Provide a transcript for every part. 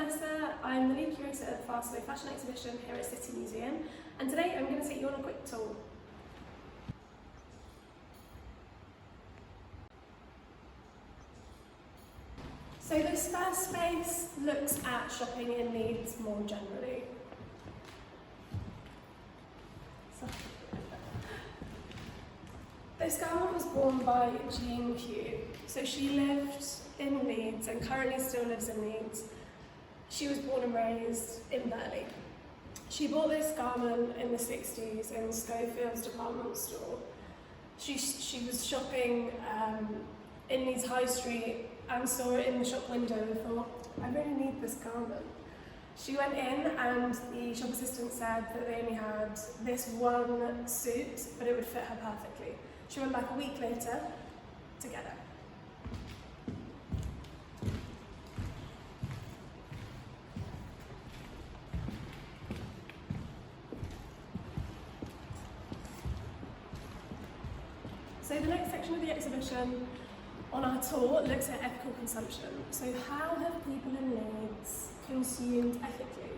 Vanessa, I'm the lead curator at the Fast Slow Fashion exhibition here at City Museum, and today I'm going to take you on a quick tour. So this first space looks at shopping in Leeds more generally. This garment was worn by Jean Q. So she lived in Leeds and currently still lives in Leeds. She was born and raised in Burley. She bought this garment in the 60s in Schofield's department store. She was shopping in Leeds High Street and saw it in the shop window and thought, I really need this garment. She went in and the shop assistant said that they only had this one suit, but it would fit her perfectly. She went back a week later to get it. So the next section of the exhibition on our tour looks at ethical consumption. So how have people in Leeds consumed ethically?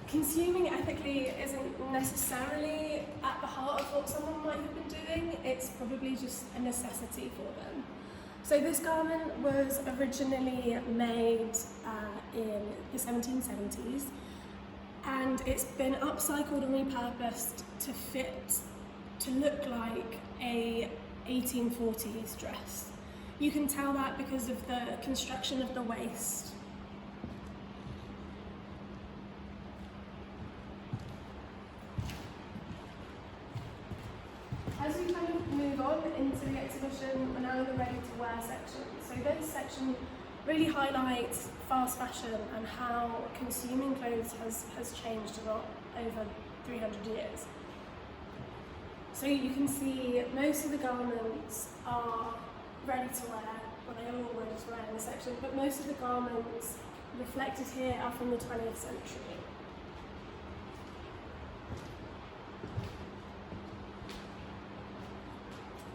Consuming ethically isn't necessarily at the heart of what someone might have been doing, it's probably just a necessity for them. So this garment was originally made in the 1770s, and it's been upcycled and repurposed to look like a 1840s dress. You can tell that because of the construction of the waist. As we kind of move on into the exhibition, we're now in the ready-to-wear section. So this section really highlights fast fashion and how consuming clothes has changed a lot over 300 years. So you can see most of the garments are ready to wear, well they are all ready to wear in this section, but most of the garments reflected here are from the 20th century.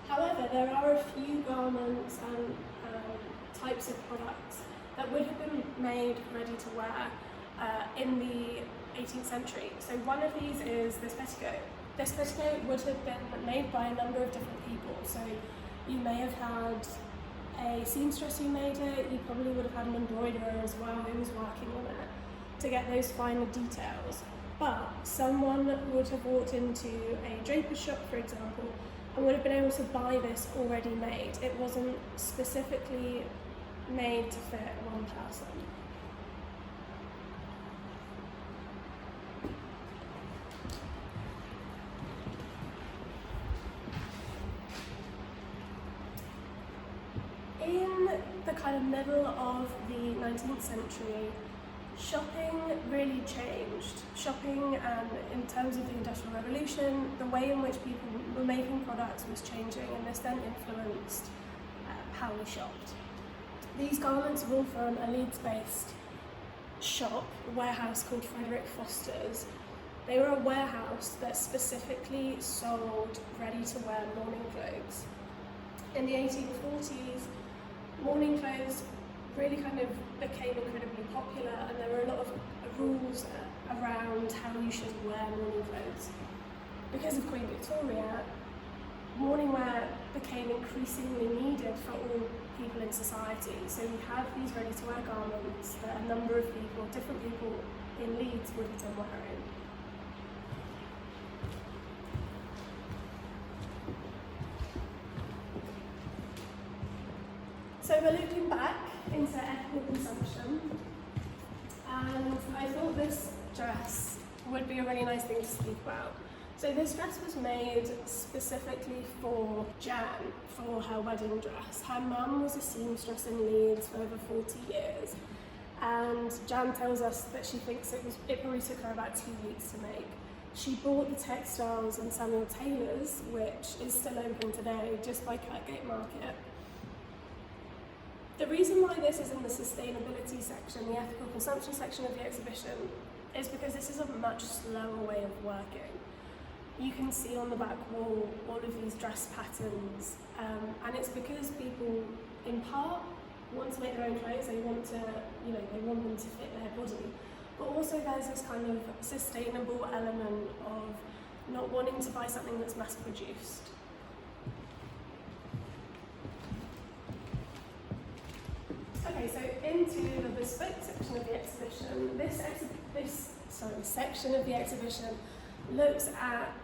However, there are a few garments and types of products that would have been made ready to wear in the 18th century. So one of these is this petticoat. This petticoat would have been made by a number of different people. So you may have had a seamstress who made it, you probably would have had an embroiderer as well who was working on it to get those finer details. But someone would have walked into a draper's shop, for example, and would have been able to buy this already made. It wasn't specifically made to fit one person. In the kind of middle of the 19th century, shopping really changed. Shopping, in terms of the Industrial Revolution, the way in which people were making products was changing, and this then influenced how we shopped. These garments were all from a Leeds-based shop, a warehouse called Frederick Foster's. They were a warehouse that specifically sold ready-to-wear morning clothes. In the 1840s, morning clothes really kind of became incredibly popular, and there were a lot of rules around how you should wear morning clothes. Because of Queen Victoria, morning wear became increasingly needed for all people in society. So we have these ready-to-wear garments that a number of people, different people in Leeds would have been wearing. So we're looking back into ethical consumption, and I thought this dress would be a really nice thing to speak about. So this dress was made specifically for Jan, for her wedding dress. Her mum was a seamstress in Leeds for over 40 years, and Jan tells us that she thinks it probably took her about 2 weeks to make. She bought the Textiles in Samuel Taylor's, which is still open today, just by Kirkgate Market. The reason why this is in the sustainability section, the ethical consumption section of the exhibition, is because this is a much slower way of working. You can see on the back wall all of these dress patterns, and it's because people, in part, want to make their own clothes, they want to, they want them to fit their body. But also there's this kind of sustainable element of not wanting to buy something that's mass produced. Okay, so into the bespoke section of the exhibition. This section of the exhibition looks at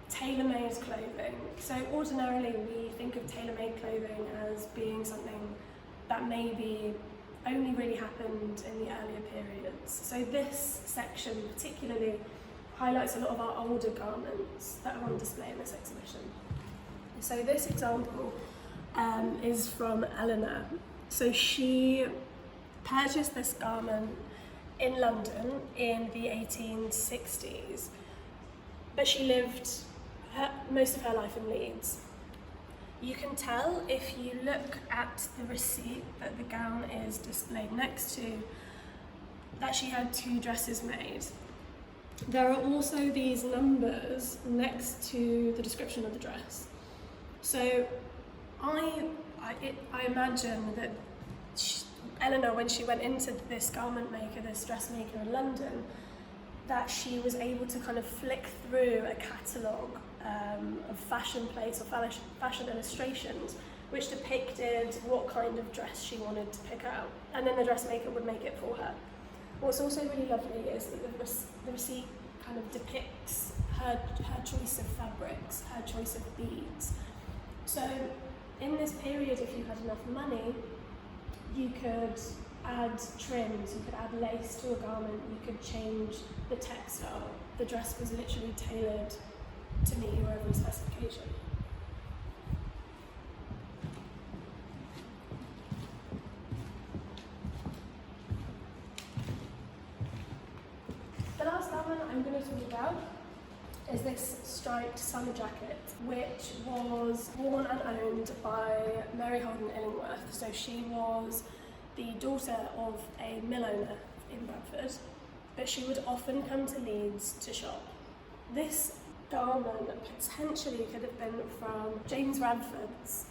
tailor-made clothing. So ordinarily we think of tailor-made clothing as being something that maybe only really happened in the earlier periods. So this section particularly highlights a lot of our older garments that are on display in this exhibition. So this example is from Eleanor. So she purchased this garment in London in the 1860s, but she lived most of her life in Leeds. You can tell if you look at the receipt that the gown is displayed next to that she had 2 dresses made. There are also these numbers next to the description of the dress. So I imagine that Eleanor, when she went into this garment maker, this dressmaker in London, that she was able to kind of flick through a catalogue of fashion plates or fashion illustrations which depicted what kind of dress she wanted to pick out, and then the dressmaker would make it for her. What's also really lovely is that the receipt kind of depicts her choice of fabrics, her choice of beads. So in this period, if you had enough money, you could add trims, you could add lace to a garment, you could change the textile. The dress was literally tailored to meet your every specification. The last garment I'm going to talk about is this striped summer jacket, which was worn and owned by Mary Holden Illingworth. So she was the daughter of a mill owner in Bradford, but she would often come to Leeds to shop. This garment potentially could have been from James Radford's,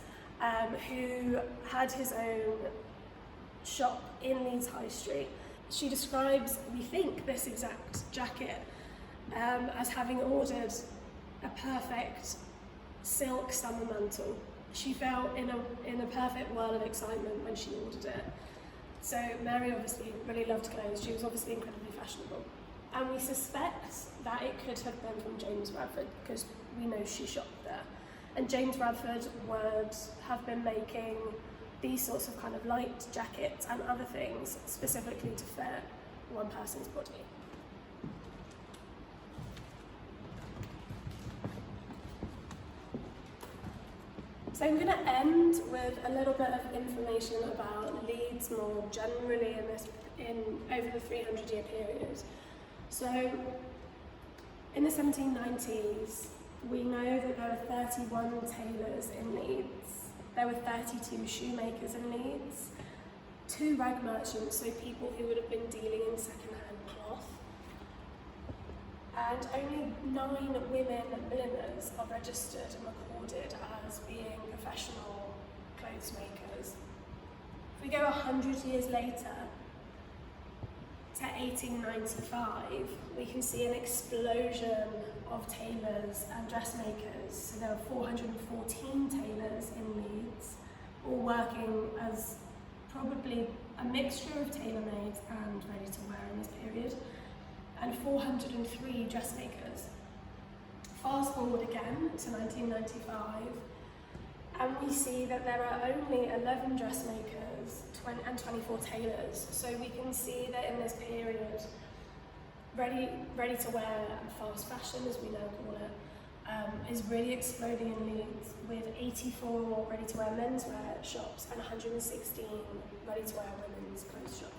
who had his own shop in Leeds High Street. She describes, we think, this exact jacket as having ordered a perfect silk summer mantle. She felt in a perfect whirl of excitement when she ordered it. So Mary obviously really loved clothes. She was obviously incredibly fashionable. And we suspect that it could have been from James Radford because we know she shopped there. And James Radford would have been making these sorts of kind of light jackets and other things specifically to fit one person's body. So I'm going to end with a little bit of information about Leeds more generally over the 300-year period. So in the 1790s, we know that there were 31 tailors in Leeds. There were 32 shoemakers in Leeds, 2 rag merchants, so people who would have been dealing in second-hand cloth, and only 9 women milliners are registered and recorded as being professional clothes makers. If we go 100 years later to 1895, we can see an explosion of tailors and dressmakers. So there are 414 tailors in Leeds, all working as probably a mixture of tailor-made and ready-to-wear in this period, and 403 dressmakers. Fast forward again to 1995, and we see that there are only 11 dressmakers and 24 tailors. So we can see that in this period, ready to wear and fast fashion, as we now call it, is really exploding in Leeds, with 84 ready to wear menswear shops and 116 ready to wear women's clothes shops.